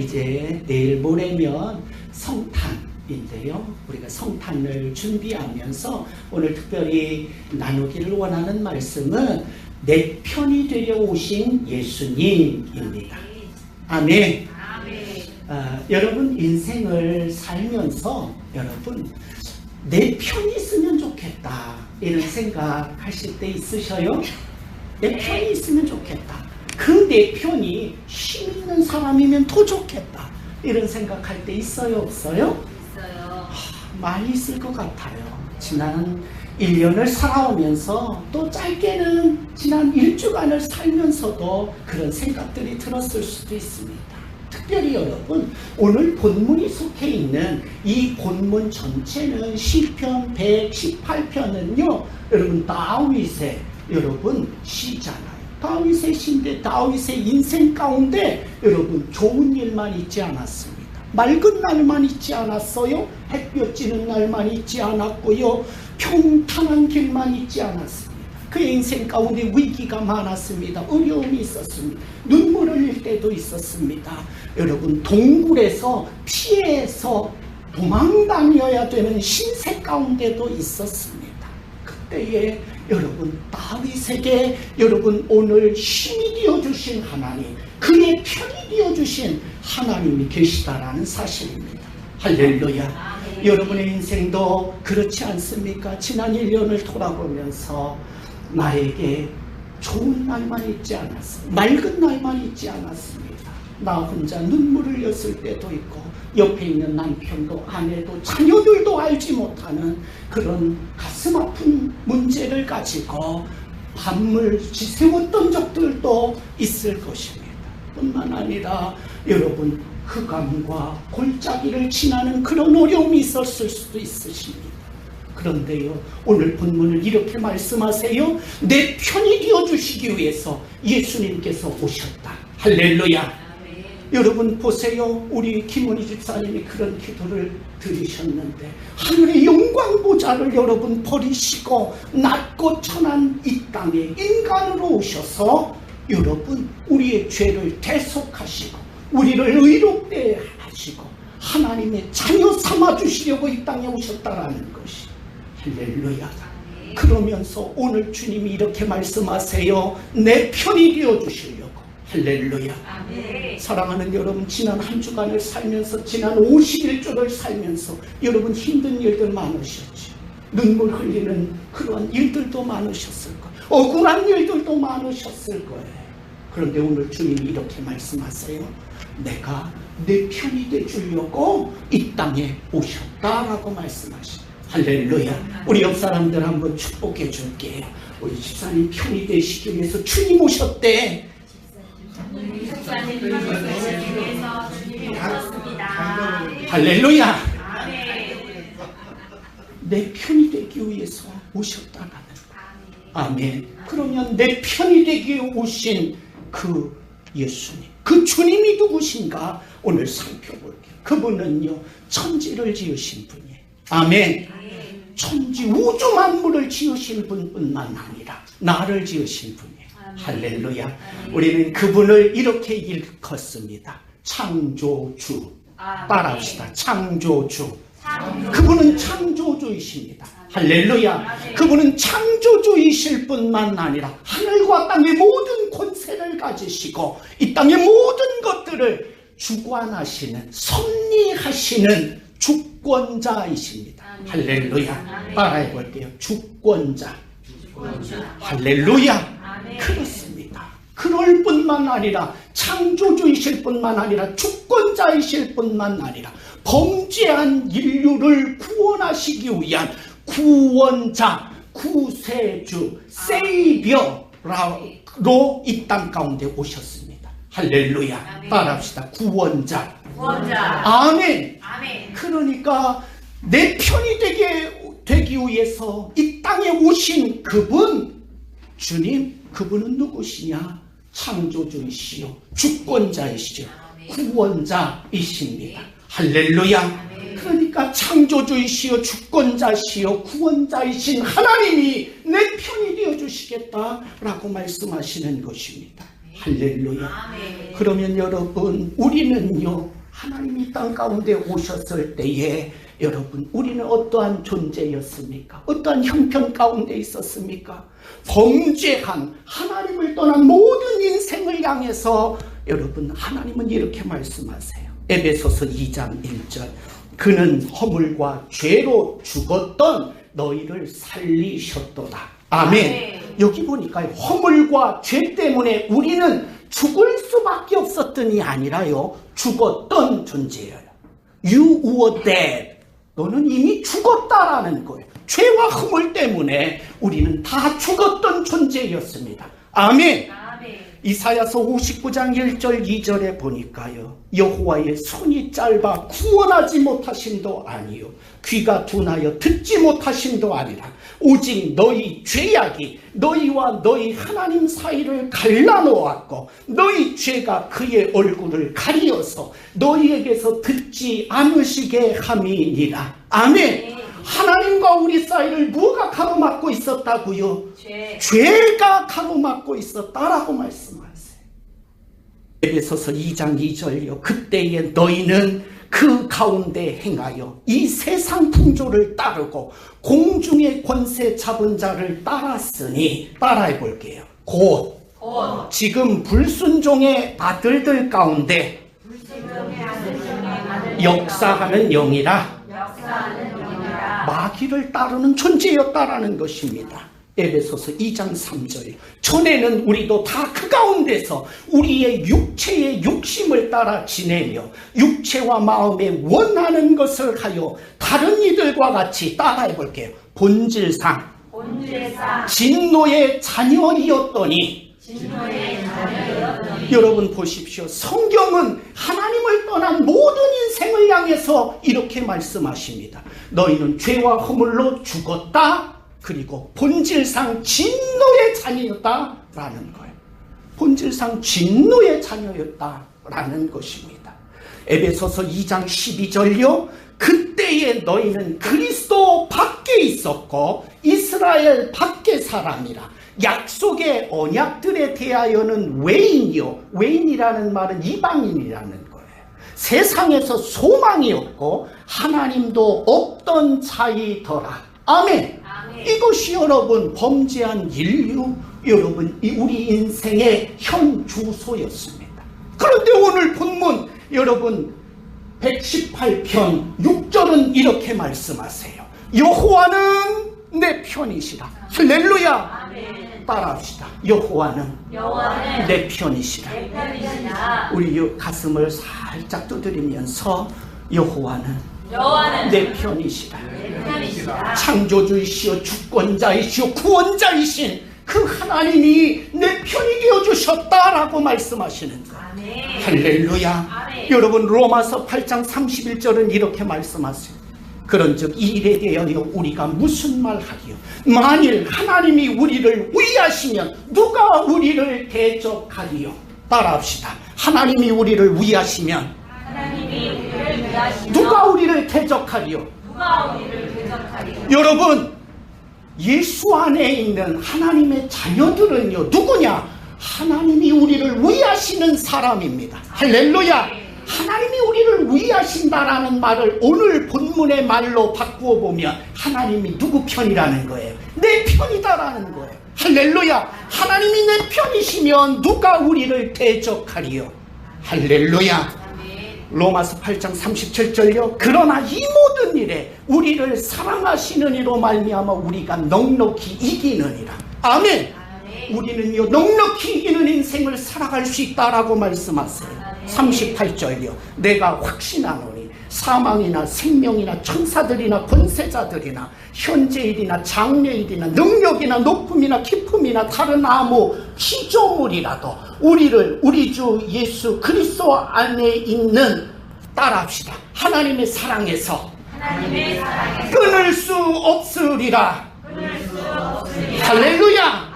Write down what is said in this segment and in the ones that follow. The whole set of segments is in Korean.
이제 내일 모레면 성탄인데요. 우리가 성탄을 준비하면서 오늘 특별히 나누기를 원하는 말씀은 내 편이 되려 오신 예수님입니다. 아멘. 여러분 인생을 살면서 여러분 내 편이 있으면 좋겠다 이런 생각하실 때 있으셔요? 내 편이 있으면 좋겠다. 그 내 편이 힘 있는 사람이면 더 좋겠다 이런 생각할 때 있어요? 없어요? 있어요. 많이 있을 것 같아요. 지난 1년을 살아오면서 또 짧게는 지난 1주간을 살면서도 그런 생각들이 들었을 수도 있습니다. 특별히 여러분 오늘 본문이 속해 있는 이 본문 전체는 시편 118편은요 여러분 다윗의 여러분 시잖아요. 다윗의 시인데 다윗의 인생 가운데 여러분 좋은 일만 있지 않았습니다. 맑은 날만 있지 않았어요. 햇볕 지는 날만 있지 않았고요. 평탄한 길만 있지 않았습니다. 그의 인생 가운데 위기가 많았습니다. 어려움이 있었습니다. 눈물 흘릴 때도 있었습니다. 여러분 동굴에서 피해서 도망다녀야 되는 신세 가운데도 있었습니다. 그때에 여러분 다윗에게 여러분 오늘 힘이 되어주신 하나님, 그의 편이 되어주신 하나님이 계시다라는 사실입니다. 할렐루야. 여러분의 인생도 그렇지 않습니까? 지난 1년을 돌아보면서 나에게 좋은 날만 있지 않았습니다. 맑은 날만 있지 않았습니다. 나 혼자 눈물을 흘렸을 때도 있고 옆에 있는 남편도 아내도 자녀들도 알지 못하는 그런 가슴 아픈 문제를 가지고 밤을 지새웠던 적들도 있을 것입니다. 뿐만 아니라 여러분 흑암과 골짜기를 지나는 그런 어려움이 있었을 수도 있으십니다. 그런데요 오늘 본문을 이렇게 말씀하세요. 내 편이 되어주시기 위해서 예수님께서 오셨다. 할렐루야. 여러분 보세요. 우리 김은희 집사님이 그런 기도를 드리셨는데 하늘의 영광 보좌를 여러분 버리시고 낮고 천한 이 땅에 인간으로 오셔서 여러분 우리의 죄를 대속하시고 우리를 의롭게 하시고 하나님의 자녀 삼아주시려고 이 땅에 오셨다라는 것이 할렐루야. 그러면서 오늘 주님이 이렇게 말씀하세요. 내 편이 되어주시려고. 할렐루야. 아멘. 사랑하는 여러분 지난 한 주간을 살면서 지난 51주를 살면서 여러분 힘든 일들 많으셨죠. 눈물 흘리는 그런 일들도 많으셨을 거예요. 억울한 일들도 많으셨을 거예요. 그런데 오늘 주님이 이렇게 말씀하세요. 내가 내 편이 되주려고 이 땅에 오셨다라고 말씀하시죠. 할렐루야. 우리 옆 사람들 한번 축복해 줄게요. 우리 집사님 편이 되시기 위해서 주님 오셨대. 할렐루야. 내 편이 되기 위해서 오셨다라는 아멘. 그러면 내 편이 되기 위해 오신 그 예수님, 그 주님이 누구신가 오늘 살펴볼게요. 그분은요 천지를 지으신 분이에요. 아멘. 천지 우주 만물을 지으신 분뿐만 아니라 나를 지으신 분이에요. 할렐루야. 우리는 그분을 이렇게 일컫습니다. 창조주. 따라합시다. 창조주. 그분은 창조주이십니다. 할렐루야. 그분은 창조주이실 뿐만 아니라 하늘과 땅의 모든 권세를 가지시고 이 땅의 모든 것들을 주관하시는 섭리하시는 주권자이십니다. 할렐루야. 따라해볼게요. 주권자. 할렐루야. 그렇습니다. 그럴 뿐만 아니라 창조주이실 뿐만 아니라 주권자이실 뿐만 아니라 범죄한 인류를 구원하시기 위한 구원자, 구세주, 세이비어로 이 땅 가운데 오셨습니다. 할렐루야. 따라합시다. 구원자. 아멘. 그러니까 내 편이 되기 위해서 이 땅에 오신 그분, 주님, 그분은 누구시냐? 창조주이시요 주권자이시죠. 구원자이십니다. 할렐루야. 그러니까 창조주이시요 주권자시요 구원자이신 하나님이 내 편이 되어주시겠다라고 말씀하시는 것입니다. 할렐루야. 아멘. 그러면 여러분, 우리는요, 하나님이 땅 가운데 오셨을 때에 여러분, 우리는 어떠한 존재였습니까? 어떠한 형편 가운데 있었습니까? 범죄한, 하나님을 떠난 모든 인생을 향해서 여러분, 하나님은 이렇게 말씀하세요. 에베소서 2장 1절. 그는 허물과 죄로 죽었던 너희를 살리셨도다. 아멘. 여기 보니까 허물과 죄 때문에 우리는 죽을 수밖에 없었던이 아니라요, 죽었던 존재예요. You were dead. 너는 이미 죽었다라는 거예요. 죄와 허물 때문에 우리는 다 죽었던 존재였습니다. 아멘. 이사야서 59장 1절 2절에 보니까요, 여호와의 손이 짧아 구원하지 못하심도 아니요 귀가 둔하여 듣지 못하심도 아니라 오직 너희 죄악이 너희와 너희 하나님 사이를 갈라놓았고 너희 죄가 그의 얼굴을 가리어서 너희에게서 듣지 않으시게 함이니라. 아멘. 하나님과 우리 사이를 뭐가 가로막고 있었다고요? 죄가 가로막고 있었다라고 말씀하세요. 에베소서 2장 2절요. 그때에 너희는 그 가운데 행하여 이 세상 풍조를 따르고 공중의 권세 잡은 자를 따랐으니, 따라해 볼게요. 곧 지금 불순종의 아들들 가운데 역사하는 영이라 마귀를 따르는 존재였다라는 것입니다. 에베소서 2장 3절. 전에는 우리도 다 그 가운데서 우리의 육체의 욕심을 따라 지내며 육체와 마음에 원하는 것을 하여 다른 이들과 같이, 따라해 볼게요. 본질상 진노의 자녀이었더니. 여러분 보십시오. 성경은 하나님을 떠난 모든 인생을 향해서 이렇게 말씀하십니다. 너희는 죄와 허물로 죽었다. 그리고 본질상 진노의 자녀였다라는 거예요. 본질상 진노의 자녀였다라는 것입니다. 에베소서 2장 12절요. 그때에 너희는 그리스도 밖에 있었고 이스라엘 밖의 사람이라. 약속의 언약들에 대하여는 외인이요. 외인이라는 말은 이방인이라는 거예요. 세상에서 소망이 없고 하나님도 없던 자이더라. 아멘. 이것이 여러분 범죄한 인류, 여러분 우리 인생의 현 주소였습니다. 그런데 오늘 본문 여러분 118편 6절은 이렇게 말씀하세요. 여호와는 내 편이시라. 할렐루야. 따라합시다. 여호와는 내 편이시라. 우리 가슴을 살짝 두드리면서 여호와는 내 편이시라. 창조주이시여 주권자이시여 구원자이신 그 하나님이 내 편이 되어주셨다라고 말씀하시는 거예요. 할렐루야. 여러분 로마서 8장 31절은 이렇게 말씀하세요. 그런즉 이 일에 대하여 우리가 무슨 말하리요? 만일 하나님이 우리를 위하시면 누가 우리를 대적하리요? 따라합시다. 하나님이 우리를 위하시면 누가 우리를 대적하리요? 여러분 예수 안에 있는 하나님의 자녀들은요 누구냐? 하나님이 우리를 위하시는 사람입니다. 할렐루야. 하나님이 우리를 위하신다라는 말을 오늘 본문의 말로 바꾸어 보면 하나님이 누구 편이라는 거예요? 내 편이다라는 거예요. 할렐루야. 하나님이 내 편이시면 누가 우리를 대적하리요? 할렐루야. 로마서 8장 37절요. 그러나 이 모든 일에 우리를 사랑하시는 이로 말미암아 우리가 넉넉히 이기느니라. 아멘. 우리는요 넉넉히 이기는 인생을 살아갈 수 있다라고 말씀하세요. 38절이요. 내가 확신하노니 사망이나 생명이나 천사들이나 권세자들이나 현재일이나 장래일이나 능력이나 높음이나 깊음이나 다른 아무 피조물이라도 우리를 우리 주 예수 그리스도 안에 있는, 따라합시다, 하나님의 사랑에서 끊을 수 없으리라. 할렐루야.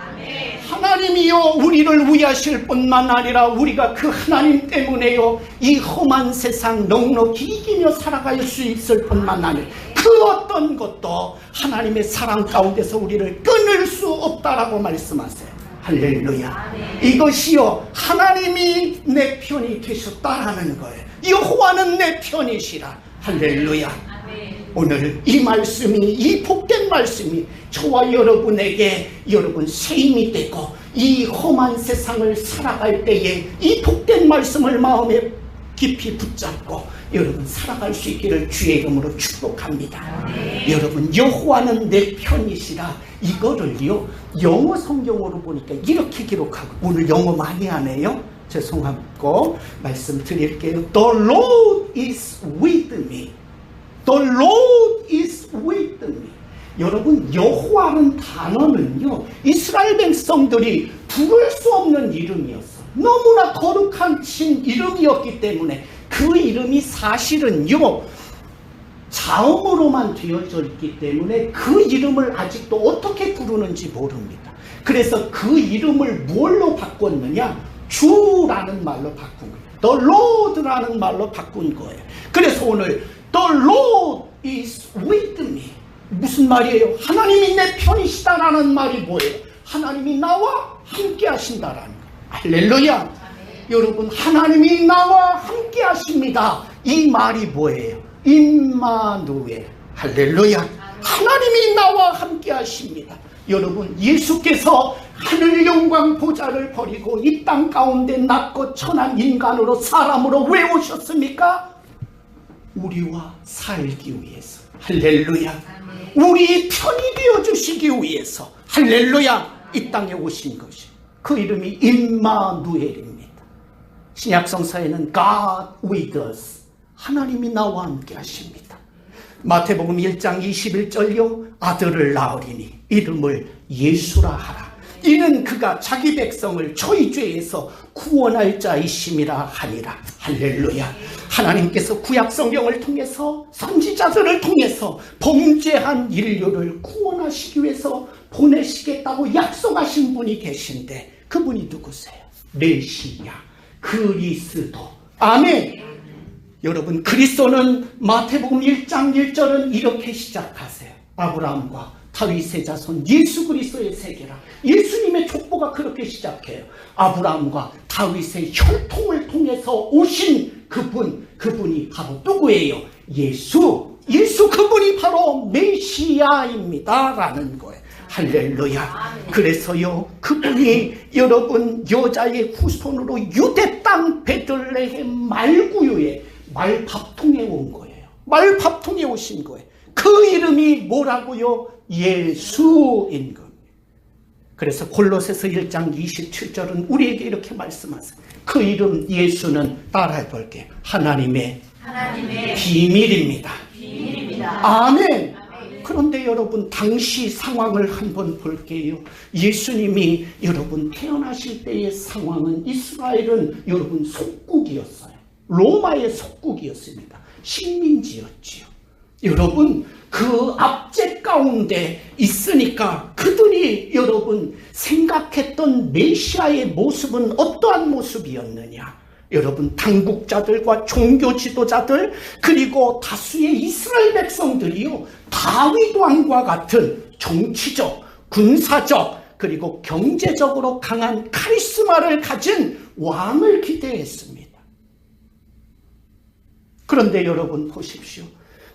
하나님이요 우리를 위하실 뿐만 아니라 우리가 그 하나님 때문에요 이 험한 세상 넉넉히 이기며 살아갈 수 있을 뿐만 아니라 그 어떤 것도 하나님의 사랑 가운데서 우리를 끊을 수 없다라고 말씀하세요. 할렐루야. 이것이요 하나님이 내 편이 되셨다라는 거예요. 여호와는 내 편이시라. 할렐루야. 오늘 이 말씀이, 이 복된 말씀이 저와 여러분에게 여러분 새 힘이 되고 이 험한 세상을 살아갈 때에 이 복된 말씀을 마음에 깊이 붙잡고 여러분 살아갈 수 있기를 주의 이름으로 축복합니다. 여러분 여호와는 내 편이시라. 이거를요 영어 성경으로 보니까 이렇게 기록하고, 오늘 영어 많이 하네요. 죄송하고 말씀드릴게요. The Lord is with me. The Lord is with me. 여러분 여호와는 단어는요 이스라엘 백성들이 부를 수 없는 이름이었어. 너무나 거룩한 신 이름이었기 때문에 그 이름이 사실은요 자음으로만 되어져 있기 때문에 그 이름을 아직도 어떻게 부르는지 모릅니다. 그래서 그 이름을 뭘로 바꿨느냐? 주라는 말로 바꾼 거예요. The Lord라는 말로 바꾼 거예요. 그래서 오늘 The Lord is with me. 무슨 말이에요? 하나님이 내 편이시다라는 말이 뭐예요? 하나님이 나와 함께 하신다라는 거예요. 할렐루야. 여러분 하나님이 나와 함께 하십니다. 이 말이 뭐예요? 임마누엘. 할렐루야. 하나님이 나와 함께 하십니다. 여러분 예수께서 하늘 영광 보좌를 버리고 이 땅 가운데 낮고 천한 인간으로 사람으로 왜 오셨습니까? 우리와 살기 위해서. 할렐루야. 우리 편이 되어주시기 위해서. 할렐루야. 이 땅에 오신 것이 그 이름이 임마누엘입니다. 신약성서에는 God with us, 하나님이 나와 함께 하십니다. 마태복음 1장 21절요 아들을 낳으리니 이름을 예수라 하라. 이는 그가 자기 백성을 저희 죄에서 구원할 자이심이라 하니라. 할렐루야. 하나님께서 구약 성경을 통해서 선지자들을 통해서 범죄한 인류를 구원하시기 위해서 보내시겠다고 약속하신 분이 계신데 그분이 누구세요? 메시아 그리스도. 아멘. 여러분 그리스도는 마태복음 1장 1절은 이렇게 시작하세요. 아브라함과 다윗의 자손 예수 그리스도의 세계라. 예수님의 족보가 그렇게 시작해요. 아브라함과 다윗의 혈통을 통해서 오신 그분이 바로 누구예요? 예수 그분이 바로 메시아입니다 라는 거예요. 할렐루야. 그래서요 그분이 여러분 여자의 후손으로 유대 땅 베들레헴 말구유에 말밥통에 온 거예요. 말밥통에 오신 거예요. 그 이름이 뭐라고요? 예수인 겁니다. 그래서 골로새서 1장 27절은 우리에게 이렇게 말씀하세요. 그 이름 예수는 따라해 볼게요. 하나님의 비밀입니다. 아멘. 그런데 여러분 당시 상황을 한번 볼게요. 예수님이 여러분 태어나실 때의 상황은 이스라엘은 여러분 속국이었어요. 로마의 속국이었습니다. 식민지였지요. 여러분 그 압제 가운데 있으니까 그들이 여러분 생각했던 메시아의 모습은 어떠한 모습이었느냐? 여러분 당국자들과 종교 지도자들 그리고 다수의 이스라엘 백성들이요 다윗 왕과 같은 정치적, 군사적 그리고 경제적으로 강한 카리스마를 가진 왕을 기대했습니다. 그런데 여러분 보십시오.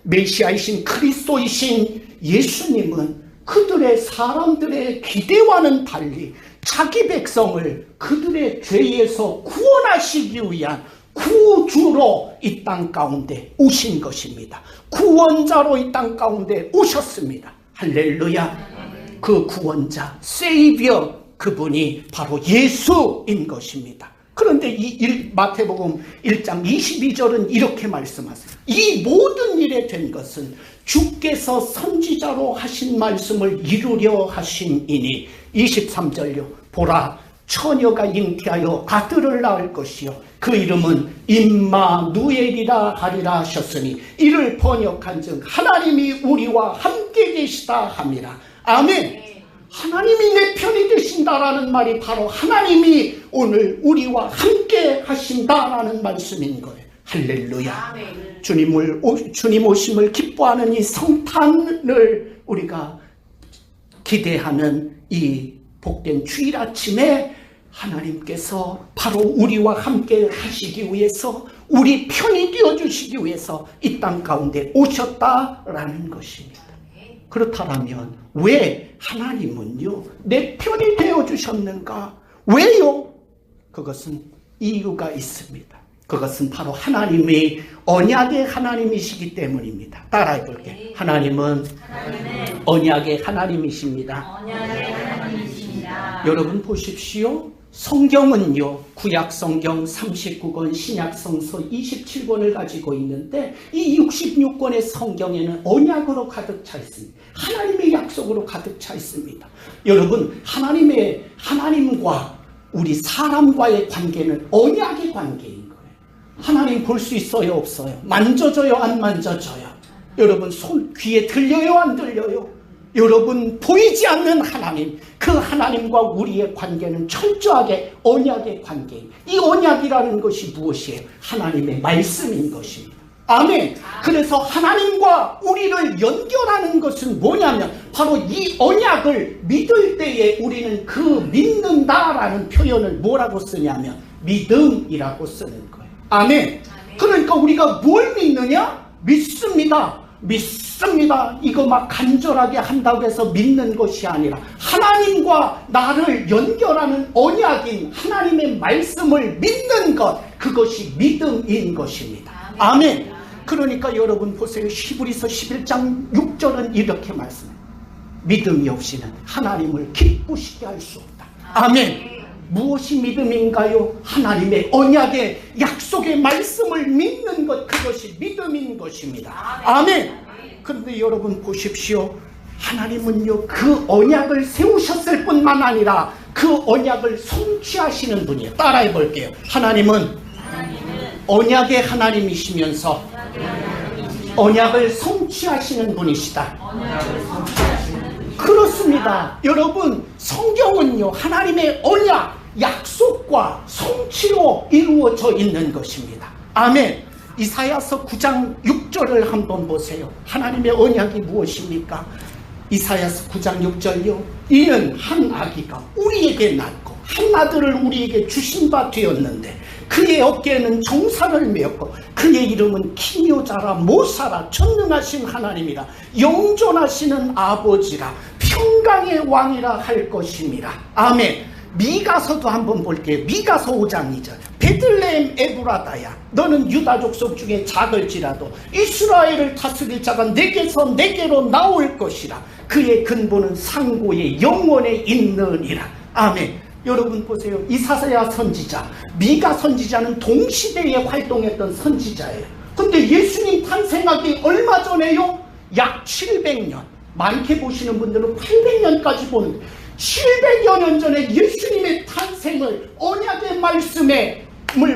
메시아이신 그리스도이신 예수님은 그들의 사람들의 기대와는 달리 자기 백성을 그들의 죄에서 구원하시기 위한 구주로 이 땅 가운데 오신 것입니다. 구원자로 이 땅 가운데 오셨습니다. 할렐루야. 그 구원자, 세이비어 그분이 바로 예수인 것입니다. 그런데 이 마태복음 1장 22절은 이렇게 말씀하세요. 이 모든 일에 된 것은 주께서 선지자로 하신 말씀을 이루려 하심이니 23절요. 보라 처녀가 잉태하여 아들을 낳을 것이요 그 이름은 임마누엘이라 하리라 하셨으니 이를 번역한즉 하나님이 우리와 함께 계시다 함이라. 아멘. 하나님이 내 편이 되신다라는 말이 바로 하나님이 오늘 우리와 함께 하신다라는 말씀인 거예요. 할렐루야. 주님 오심을 기뻐하는 이 성탄을 우리가 기대하는 이 복된 주일 아침에 하나님께서 바로 우리와 함께 하시기 위해서, 우리 편이 되어주시기 위해서 이 땅 가운데 오셨다라는 것입니다. 그렇다면 왜 하나님은요 내 편이 되어주셨는가? 왜요? 그것은 이유가 있습니다. 그것은 바로 하나님이 언약의 하나님이시기 때문입니다. 따라해 볼게요. 하나님은 언약의 하나님이십니다. 언약의 하나님이십니다. 여러분 보십시오. 성경은요 구약 성경 39권, 신약 성서 27권을 가지고 있는데 이 66권의 성경에는 언약으로 가득 차 있습니다. 하나님의 약속으로 가득 차 있습니다. 여러분 하나님과 우리 사람과의 관계는 언약의 관계인 거예요. 하나님 볼 수 있어요, 없어요? 만져져요, 안 만져져요? 여러분 귀에 들려요, 안 들려요? 여러분 보이지 않는 하나님, 그 하나님과 우리의 관계는 철저하게 언약의 관계예요. 이 언약이라는 것이 무엇이에요? 하나님의 말씀인 것입니다. 아멘. 그래서 하나님과 우리를 연결하는 것은 뭐냐면 바로 이 언약을 믿을 때에 우리는 그 믿는다라는 표현을 뭐라고 쓰냐면 믿음이라고 쓰는 거예요. 아멘. 그러니까 우리가 뭘 믿느냐? 믿습니다. 이거 막 간절하게 한다고 해서 믿는 것이 아니라 하나님과 나를 연결하는 언약인 하나님의 말씀을 믿는 것, 그것이 믿음인 것입니다. 아멘. 그러니까 여러분 보세요. 히브리서 11장 6절은 이렇게 말씀해요. 믿음이 없이는 하나님을 기쁘시게 할 수 없다. 아멘. 무엇이 믿음인가요? 하나님의 언약의 약속의 말씀을 믿는 것, 그것이 믿음인 것입니다. 아멘. 그런데 여러분 보십시오. 하나님은요 그 언약을 세우셨을 뿐만 아니라 그 언약을 성취하시는 분이에요. 따라해 볼게요. 하나님은 언약의 하나님이시면서 언약을 성취하시는 분이시다. 그렇습니다. 여러분 성경은요 하나님의 언약, 약속과 성취로 이루어져 있는 것입니다. 아멘. 이사야서 9장 6절을 한번 보세요. 하나님의 언약이 무엇입니까? 이사야서 9장 6절요. 이는 한 아기가 우리에게 낳고 한 아들을 우리에게 주신 바 되었는데 그의 어깨에는 정사를 메었고 그의 이름은 기묘자라 모사라 전능하신 하나님이라 영존하시는 아버지라 평강의 왕이라 할 것임이라. 아멘. 미가서도 한번 볼게요. 미가서 5장 2절. 베들레헴 에브라다야 너는 유다 족속 중에 작을지라도 이스라엘을 다스릴 자가 내게서 내게로 나올 것이라. 그의 근본은 상고의 영원에 있느니라. 아멘. 여러분 보세요. 이사야 선지자, 미가 선지자는 동시대에 활동했던 선지자예요. 근데 예수님 탄생하기 얼마 전에요? 약 700년. 많게 보시는 분들은 800년까지 보는데 700여 년 전에 예수님의 탄생을 언약의 말씀을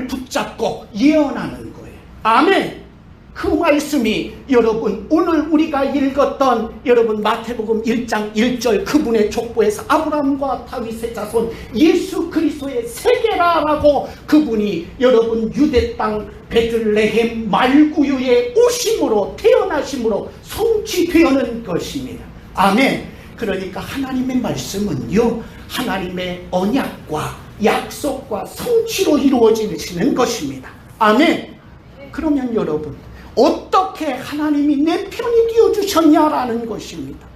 붙잡고 예언하는 거예요. 아멘. 그 말씀이 여러분 오늘 우리가 읽었던 여러분 마태복음 1장 1절 그분의 족보에서 아브라함과 다윗의 자손 예수 그리스도의 세계라라고 그분이 여러분 유대 땅 베들레헴 말구유에 오심으로 태어나심으로 성취되는 것입니다. 아멘. 그러니까 하나님의 말씀은요 하나님의 언약과 약속과 성취로 이루어지는 것입니다. 아멘. 그러면 여러분 어떻게 하나님이 내 편이 되어주셨냐라는 것입니다.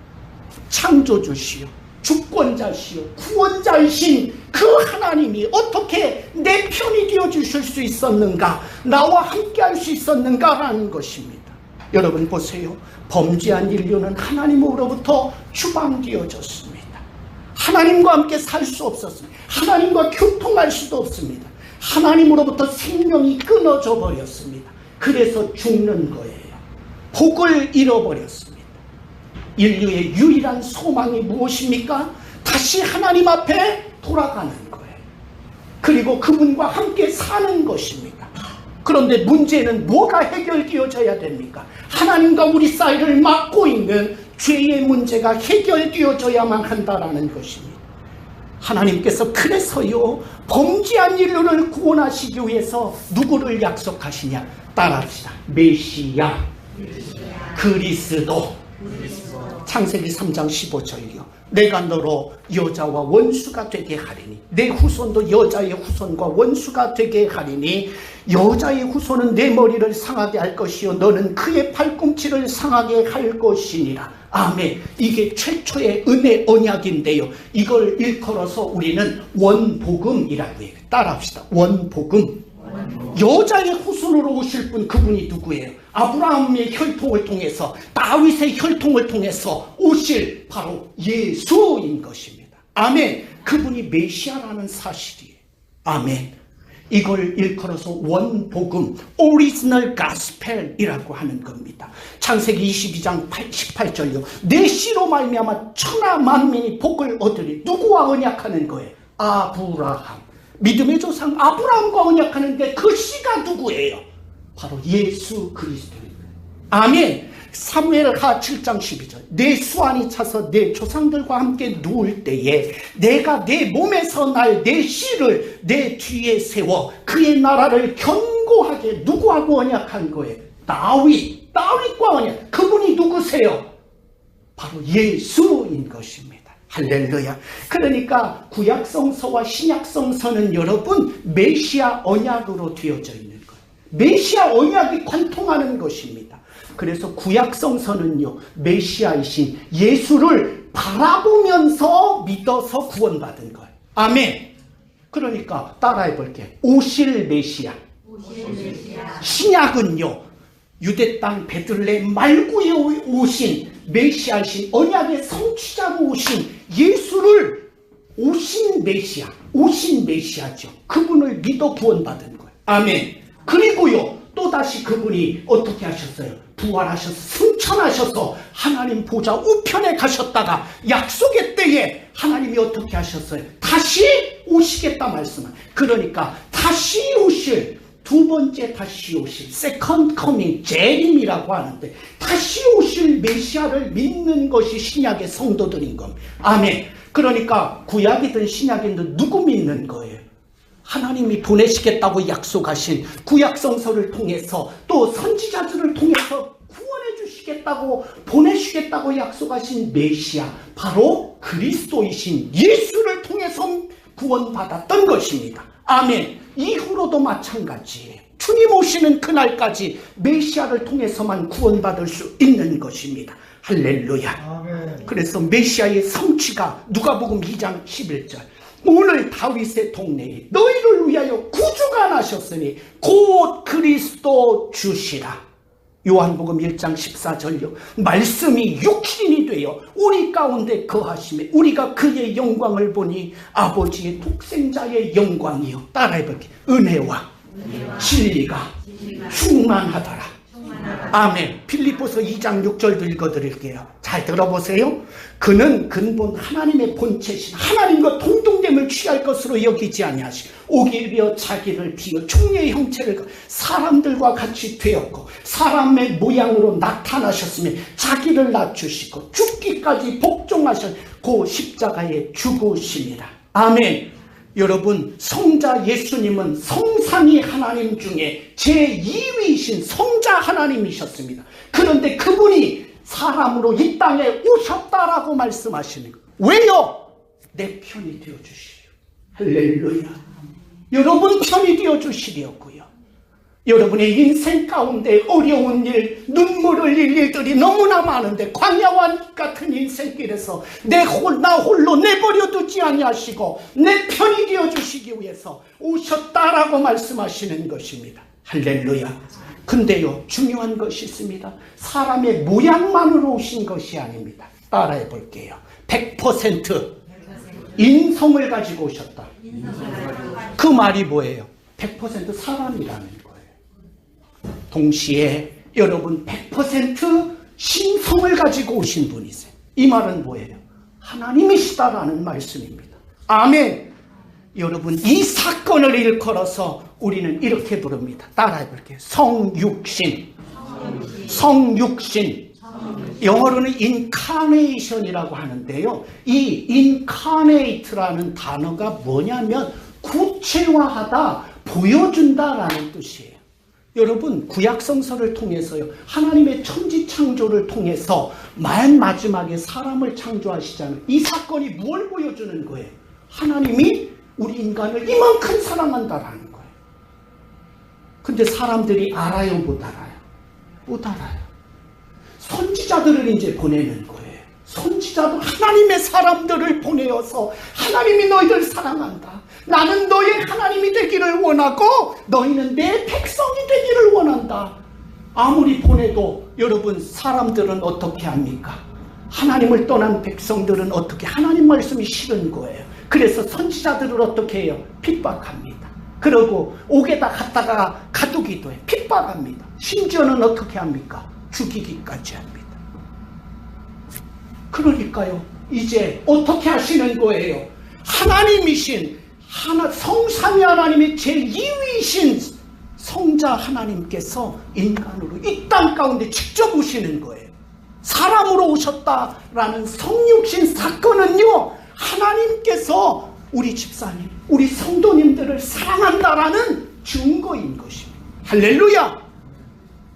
창조주시오 주권자시오 구원자이신 그 하나님이 어떻게 내 편이 되어주실 수 있었는가, 나와 함께 할 수 있었는가라는 것입니다. 여러분 보세요. 범죄한 인류는 하나님으로부터 추방되어졌습니다. 하나님과 함께 살 수 없었습니다. 하나님과 교통할 수도 없습니다. 하나님으로부터 생명이 끊어져 버렸습니다. 그래서 죽는 거예요. 복을 잃어버렸습니다. 인류의 유일한 소망이 무엇입니까? 다시 하나님 앞에 돌아가는 거예요. 그리고 그분과 함께 사는 것입니다. 그런데 문제는 뭐가 해결되어져야 됩니까? 하나님과 우리 사이를 막고 있는 죄의 문제가 해결되어져야만 한다라는 것입니다. 하나님께서 그래서요 범죄한 인류를 구원하시기 위해서 누구를 약속하시냐? 따라합시다. 메시아, 그리스도. 창세기 3장 15절이요. 내가 너로 여자와 원수가 되게 하리니 내 후손도 여자의 후손과 원수가 되게 하리니 여자의 후손은 내 머리를 상하게 할 것이요 너는 그의 팔꿈치를 상하게 할 것이니라. 아멘. 이게 최초의 은혜 언약인데요. 이걸 일컬어서 우리는 원복음이라고 해요. 따라합시다. 원복음. 여자의 후손으로 오실 분, 그분이 누구예요? 아브라함의 혈통을 통해서, 다윗의 혈통을 통해서 오실 바로 예수인 것입니다. 아멘. 그분이 메시아라는 사실이에요. 아멘. 이걸 일컬어서 원복음, 오리지널 가스펠이라고 하는 겁니다. 창세기 22장 18절요. 내 씨로 말미암아 천하 만민이 복을 얻으리. 누구와 언약하는 거예요? 아브라함. 믿음의 조상 아브라함과 언약하는데 그 씨가 누구예요? 바로 예수 그리스도입니다. 아멘. 사무엘하 7장 12절. 내 수완이 차서 내 조상들과 함께 누울 때에 내가 내 몸에서 날 내 씨를 내 뒤에 세워 그의 나라를 견고하게 누구하고 언약한 거예요? 다윗과 언약. 그분이 누구세요? 바로 예수인 것입니다. 할렐루야. 그러니까 구약성서와 신약성서는 여러분 메시아 언약으로 되어져 있는 거예요. 메시아 언약이 관통하는 것입니다. 그래서 구약성서는요 메시아이신 예수를 바라보면서 믿어서 구원받은 거예요. 아멘. 그러니까 따라해 볼게요. 오실 메시아. 신약은요 유대 땅 베들레헴 말구에 오신 메시아이신 언약의 성취자로 오신 예수를 오신 메시아죠. 그분을 믿어 구원받은 거예요. 아멘. 그리고요 또다시 그분이 어떻게 하셨어요? 부활하셔서 승천하셔서 하나님 보좌 우편에 가셨다가 약속의 때에 하나님이 어떻게 하셨어요? 다시 오시겠다 말씀을. 그러니까 다시 오실, 두 번째 다시 오실 세컨드 커밍 재림이라고 하는데 다시 오실 메시아를 믿는 것이 신약의 성도들인 겁니다. 아멘. 그러니까 구약이든 신약이든 누구 믿는 거예요? 하나님이 보내시겠다고 약속하신 구약성서를 통해서 또 선지자들을 통해서 구원해 주시겠다고 보내시겠다고 약속하신 메시아, 바로 그리스도이신 예수를 통해서 구원받았던 것입니다. 아멘. 이후로도 마찬가지예요. 주님 오시는 그날까지 메시아를 통해서만 구원받을 수 있는 것입니다. 할렐루야. 아멘. 그래서 메시아의 성취가 누가복음 2장 11절. 오늘 다윗의 동네에 너희를 위하여 구주가 나셨으니 곧 그리스도 주시라. 요한복음 1장 14절요. 말씀이 육신이 되어 우리 가운데 거하심에 우리가 그의 영광을 보니 아버지의 독생자의 영광이요. 따라해볼게요. 은혜와 진리가 충만하더라. 아멘. 빌립보서 2장 6절도 읽어드릴게요. 잘 들어보세요. 그는 근본 하나님의 본체신 하나님과 동등됨을 취할 것으로 여기지 아니하시고 오히려 자기를 비워 충녀의 형체를 사람들과 같이 되었고 사람의 모양으로 나타나셨으며 자기를 낮추시고 죽기까지 복종하셨고 십자가에 죽으심이라. 아멘. 여러분, 성자 예수님은 성삼위 하나님 중에 제2위이신 성자 하나님이셨습니다. 그런데 그분이 사람으로 이 땅에 오셨다라고 말씀하시는 거예요. 왜요? 내 편이 되어주시려. 할렐루야. 여러분 편이 되어주시려고요. 여러분의 인생 가운데 어려운 일, 눈물 흘릴 일들이 너무나 많은데 광야와 같은 인생길에서 나 홀로 내버려두지 아니하시고 내 편이 되어주시기 위해서 오셨다라고 말씀하시는 것입니다. 할렐루야. 근데요 중요한 것이 있습니다. 사람의 모양만으로 오신 것이 아닙니다. 따라해 볼게요. 100% 인성을 가지고 오셨다. 그 말이 뭐예요? 100% 사람이라는 거예요. 동시에 여러분 100% 신성을 가지고 오신 분이세요. 이 말은 뭐예요? 하나님이시다라는 말씀입니다. 아멘. 여러분 이 사건을 일컬어서 우리는 이렇게 부릅니다. 따라해 볼게요. 성육신. 영어로는 incarnation이라고 하는데요. 이 incarnate라는 단어가 뭐냐면 구체화하다, 보여준다라는 뜻이에요. 여러분 구약성서를 통해서요, 하나님의 천지창조를 통해서 맨 마지막에 사람을 창조하시잖아요. 이 사건이 뭘 보여주는 거예요? 하나님이 우리 인간을 이만큼 사랑한다라는 거예요. 근데 사람들이 알아요, 못 알아요? 못 알아요. 선지자들을 이제 보내는 거예요. 선지자도 하나님의 사람들을 보내어서 하나님이 너희들 사랑한다, 나는 너의 하나님이 되기를 원하고 너희는 내 백성이 되기를 원한다. 아무리 보내도 여러분 사람들은 어떻게 합니까? 하나님을 떠난 백성들은 어떻게, 하나님 말씀이 싫은 거예요. 그래서 선지자들을 어떻게 해요? 핍박합니다. 그러고 옥에다 갔다가 가두기도 해요. 핍박합니다. 심지어는 어떻게 합니까? 죽이기까지 합니다. 그러니까요, 이제 어떻게 하시는 거예요? 하나님이신 성삼위 하나님의 제2위이신 성자 하나님께서 인간으로 이 땅 가운데 직접 오시는 거예요. 사람으로 오셨다라는 성육신 사건은요, 하나님께서 우리 집사님, 우리 성도님들을 사랑한다라는 증거인 것입니다. 할렐루야!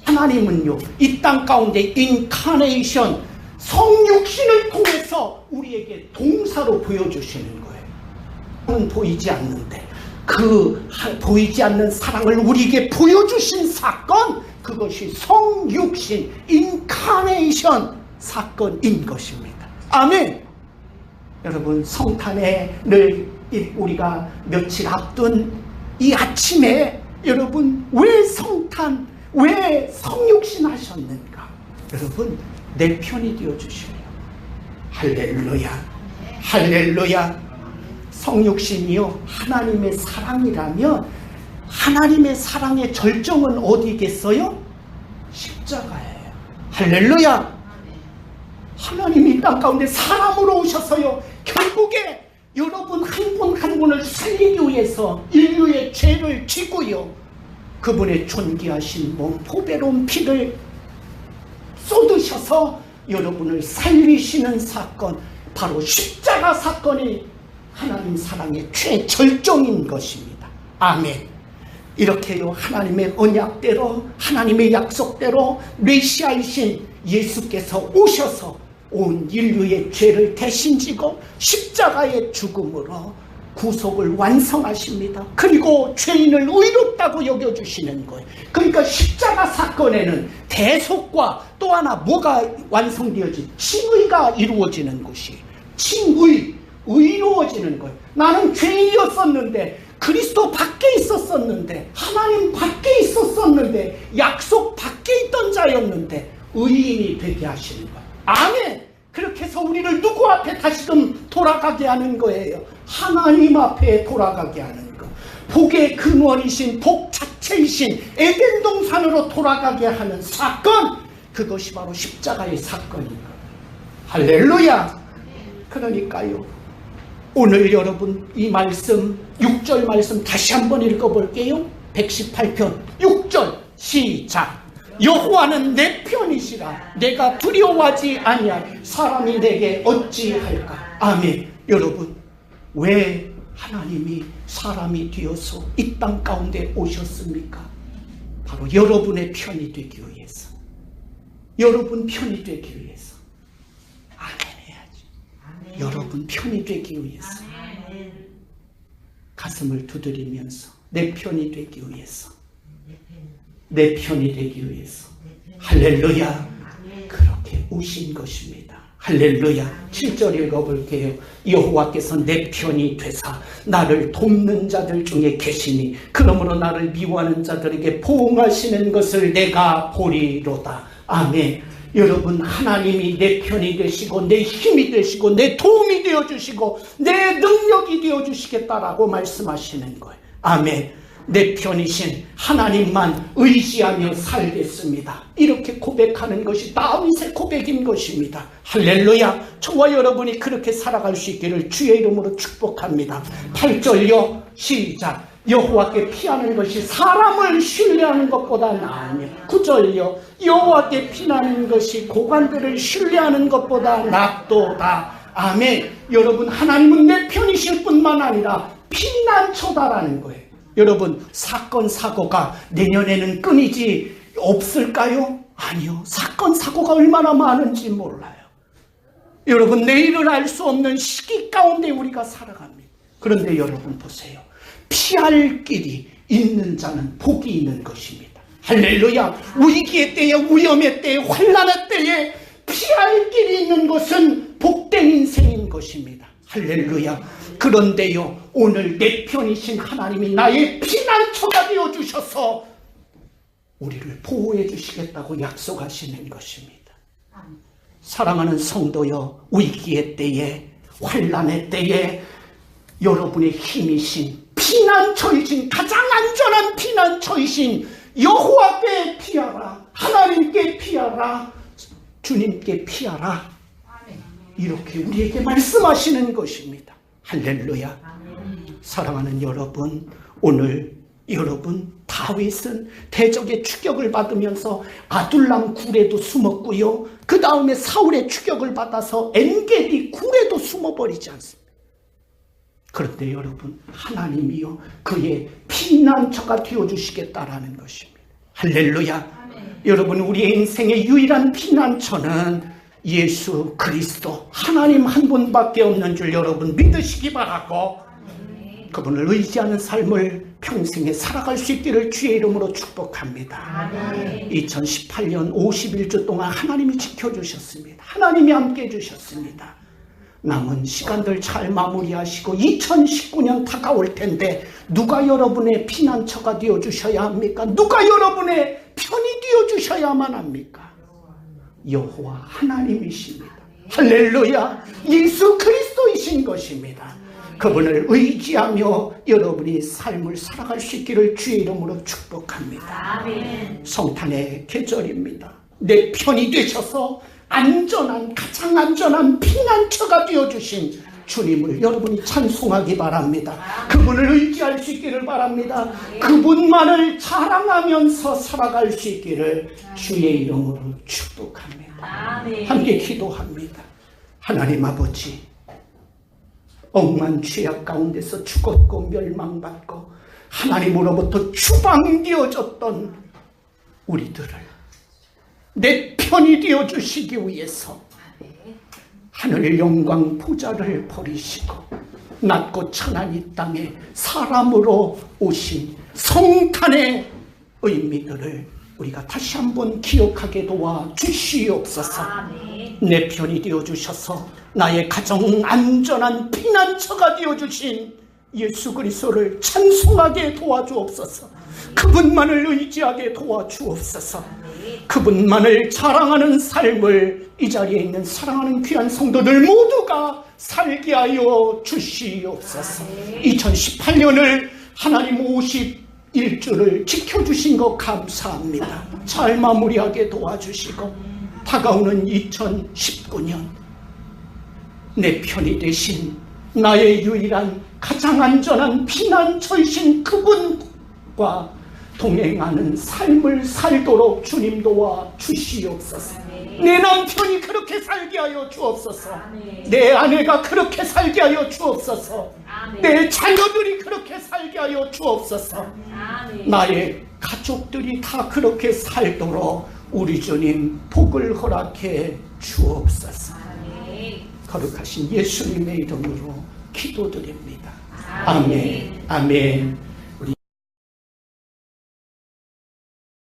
하나님은요, 이 땅 가운데 인카네이션, 성육신을 통해서 우리에게 동사로 보여주시는 거예요. 보이지 않는데 그 보이지 않는 사랑을 우리에게 보여주신 사건, 그것이 성육신, 인카네이션 사건인 것입니다. 아멘. 여러분, 성탄회를 우리가 며칠 앞둔 이 아침에 여러분 왜 성탄, 왜 성육신 하셨는가? 여러분 내 편이 되어주시래요. 할렐루야, 할렐루야. 성육신이요, 하나님의 사랑이라면 하나님의 사랑의 절정은 어디겠어요? 십자가예요. 할렐루야. 하나님이 이 땅 가운데 사람으로 오셔서요, 결국에 여러분 한 분 한 분을 살리기 위해서 인류의 죄를 지고요, 그분의 존귀하신 몸 보배로운 피를 쏟으셔서 여러분을 살리시는 사건, 바로 십자가 사건이 하나님 사랑의 최절정인 것입니다. 아멘. 이렇게요, 하나님의 언약대로, 하나님의 약속대로 메시아이신 예수께서 오셔서 온 인류의 죄를 대신 지고 십자가의 죽음으로 구속을 완성하십니다. 그리고 죄인을 의롭다고 여겨주시는 거예요. 그러니까 십자가 사건에는 대속과 또 하나 뭐가 완성되어지? 칭의가 이루어지는 것이, 칭의, 의로워지는 거예요. 나는 죄인이었었는데, 그리스도 밖에 있었었는데, 하나님 밖에 있었었는데, 약속 밖에 있던 자였는데 의인이 되게 하시는 거예요. 아멘. 그렇게 해서 우리를 누구 앞에 다시금 돌아가게 하는 거예요? 하나님 앞에 돌아가게 하는 거. 복의 근원이신, 복 자체이신 에덴 동산으로 돌아가게 하는 사건, 그것이 바로 십자가의 사건인 거예요. 할렐루야. 그러니까요, 오늘 여러분 이 말씀, 6절 말씀 다시 한번 읽어볼게요. 118편 6절 시작. 여호와는 내 편이시라, 내가 두려워하지 아니할, 사람이 내게 어찌할까. 아멘. 여러분, 왜 하나님이 사람이 되어서 이 땅 가운데 오셨습니까? 바로 여러분의 편이 되기 위해서, 여러분 편이 되기 위해서. 아멘 해야지. 아멘. 여러분 편이 되기 위해서. 아멘. 가슴을 두드리면서 내 편이 되기 위해서, 내 편이 되기 위해서. 할렐루야. 그렇게 오신 것입니다. 할렐루야. 7절 읽어볼게요. 여호와께서 내 편이 되사 나를 돕는 자들 중에 계시니 그러므로 나를 미워하는 자들에게 보응하시는 것을 내가 보리로다. 아멘. 여러분, 하나님이 내 편이 되시고 내 힘이 되시고 내 도움이 되어주시고 내 능력이 되어주시겠다라고 말씀하시는 거예요. 아멘. 내 편이신 하나님만 의지하며 살겠습니다. 이렇게 고백하는 것이 다윗의 고백인 것입니다. 할렐루야. 저와 여러분이 그렇게 살아갈 수 있기를 주의 이름으로 축복합니다. 8절요 시작. 여호와께 피하는 것이 사람을 신뢰하는 것보다 나으며, 9절요 여호와께 피하는 것이 고관들을 신뢰하는 것보다 낫도다. 아멘. 여러분, 하나님은 내 편이실 뿐만 아니라 피난처다라는 거예요. 여러분, 사건 사고가 내년에는 끊이지 없을까요? 아니요. 사건 사고가 얼마나 많은지 몰라요. 여러분, 내일을 알 수 없는 시기 가운데 우리가 살아갑니다. 그런데 여러분 보세요. 피할 길이 있는 자는 복이 있는 것입니다. 할렐루야. 위기의 때에, 위험의 때에, 환난의 때에 피할 길이 있는 것은 복된 인생인 것입니다. 할렐루야. 그런데요, 오늘 내 편이신 하나님이 나의 피난처가 되어주셔서 우리를 보호해 주시겠다고 약속하시는 것입니다. 사랑하는 성도여, 위기의 때에, 환난의 때에 여러분의 힘이신, 피난처이신, 가장 안전한 피난처이신 여호와께 피하라, 하나님께 피하라, 주님께 피하라, 이렇게 우리에게 말씀하시는 것입니다. 할렐루야. 사랑하는 여러분, 오늘 여러분, 다윗은 대적의 추격을 받으면서 아둘람 굴에도 숨었고요, 그 다음에 사울의 추격을 받아서 엔게디 굴에도 숨어버리지 않습니다. 그런데 여러분, 하나님이요 그의 피난처가 되어주시겠다라는 것입니다. 할렐루야. 아멘. 여러분, 우리의 인생의 유일한 피난처는 예수 그리스도, 하나님 한 분밖에 없는 줄 여러분 믿으시기 바라고, 그분을 의지하는 삶을 평생에 살아갈 수 있기를 주의 이름으로 축복합니다. 아멘. 2018년 51주 동안 하나님이 지켜주셨습니다. 하나님이 함께 해주셨습니다. 남은 시간들 잘 마무리하시고 2019년 다가올 텐데 누가 여러분의 피난처가 되어주셔야 합니까? 누가 여러분의 편이 되어주셔야만 합니까? 여호와 하나님이십니다. 할렐루야. 예수 그리스도이신 것입니다. 그분을 의지하며 여러분이 삶을 살아갈 수 있기를 주의 이름으로 축복합니다. 아멘. 성탄의 계절입니다. 내 편이 되셔서 안전한, 가장 안전한 피난처가 되어주신 주님을 여러분이 찬송하기 바랍니다. 그분을 의지할 수 있기를 바랍니다. 그분만을 자랑하면서 살아갈 수 있기를 주의 이름으로 축복합니다. 함께 기도합니다. 하나님 아버지, 억만 죄악 가운데서 죽었고 멸망받고 하나님으로부터 추방되어졌던 우리들을 내 편이 되어주시기 위해서 하늘 영광 보좌를 버리시고 낮고 천한 이 땅에 사람으로 오신 성탄의 의미들을 우리가 다시 한번 기억하게 도와주시옵소서. 내 편이 되어주셔서 나의 가정 안전한 피난처가 되어주신 예수 그리스도를 찬송하게 도와주옵소서. 그분만을 의지하게 도와주옵소서. 그분만을 자랑하는 삶을 이 자리에 있는 사랑하는 귀한 성도들 모두가 살게 하여 주시옵소서. 2018년을 하나님 51주를 지켜주신 것 감사합니다. 잘 마무리하게 도와주시고 다가오는 2019년 내 편이 되신 나의 유일한 가장 안전한 피난처이신 그분과 동행하는 삶을 살도록 주님 도와 주시옵소서. 내 남편이 그렇게 살게 하여 주옵소서. 내 아내가 그렇게 살게 하여 주옵소서. 내 자녀들이 그렇게 살게 하여 주옵소서. 나의 가족들이 다 그렇게 살도록 우리 주님 복을 허락해 주옵소서. 거룩하신 예수님의 이름으로 기도드립니다. 아멘. 아멘.